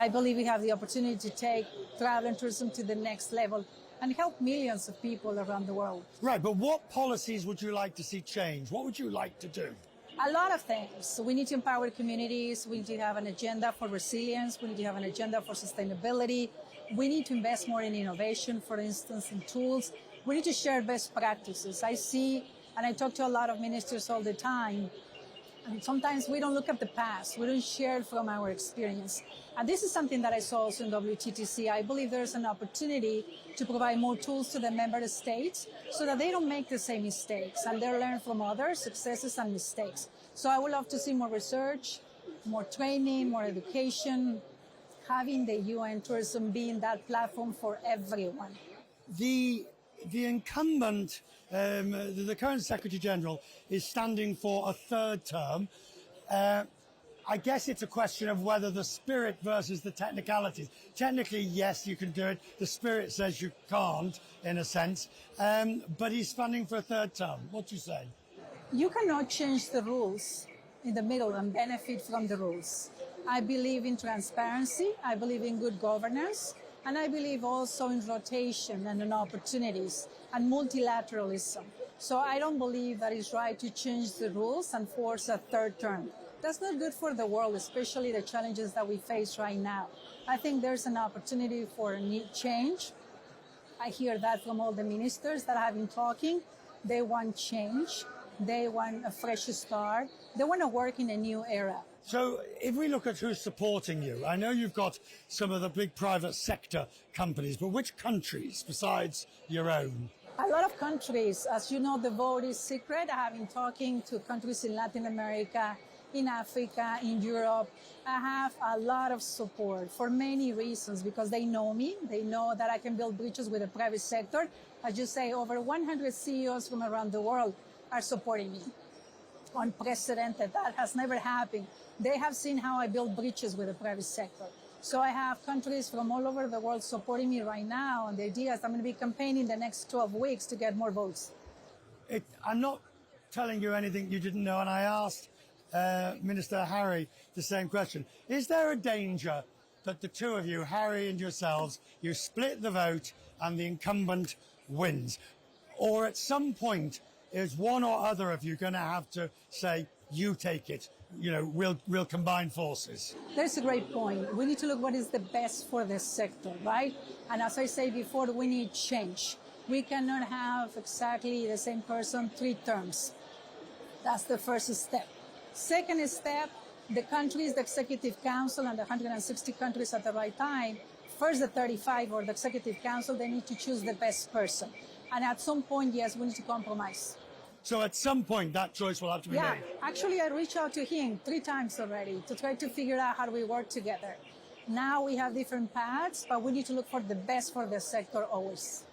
I believe we have the opportunity to take travel and tourism to the next level and help millions of people around the world. Right, but what policies would you like to see change? What would you like to do? A lot of things. We need to empower communities. We need to have an agenda for resilience. We need to have an agenda for sustainability. We need to invest more in innovation, for instance, in tools. We need to share best practices. I see, and I talk to a lot of ministers all the time, and sometimes we don't look at the past. We don't share from our experience. And this is something that I saw also in WTTC. I believe there's an opportunity to provide more tools to the member states so that they don't make the same mistakes and they learn from others' successes and mistakes. So I would love to see more research, more training, more education, having the UN tourism being that platform for everyone. The incumbent, the current Secretary General, is standing for a third term. I guess it's a question of whether the spirit versus the technicalities. Technically, yes, you can do it. The spirit says you can't, in a sense. But he's standing for a third term. What do you say? You cannot change the rules in the middle and benefit from the rules. I believe in transparency. I believe in good governance. And I believe also in rotation and in opportunities and multilateralism. So I don't believe that it's right to change the rules and force a third term. That's not good for the world, especially the challenges that we face right now. I think there's an opportunity for a new change. I hear that from all the ministers that have been talking. They want change. They want a fresh start. They want to work in a new era. So if we look at who's supporting you, I know you've got some of the big private sector companies, but which countries besides your own? A lot of countries. As you know, the vote is secret. I have been talking to countries in Latin America, in Africa, in Europe. I have a lot of support for many reasons because they know me. They know that I can build bridges with the private sector. As you say, over 100 CEOs from around the world are supporting me. Unprecedented. That has never happened. They have seen how I build bridges with the private sector. So I have countries from all over the world supporting me right now. And the idea is I'm going to be campaigning the next 12 weeks to get more votes. I'm not telling you anything you didn't know. And I asked Minister Harry the same question. Is there a danger that the two of you, Harry and yourselves, you split the vote and the incumbent wins? Or at some point, is one or other of you going to have to say, you take it, we'll combine forces? That's a great point. We need to look what is the best for the sector, right? And as I said before, we need change. We cannot have exactly the same person 3 terms. That's the first step. Second step, the countries, the Executive Council and the 160 countries at the right time, first the 35 or the Executive Council, they need to choose the best person. And at some point, yes, we need to compromise. So at some point, that choice will have to be made. Yeah, actually, I reached out to him 3 times already to try to figure out how do we work together. Now we have different paths, but we need to look for the best for the sector always.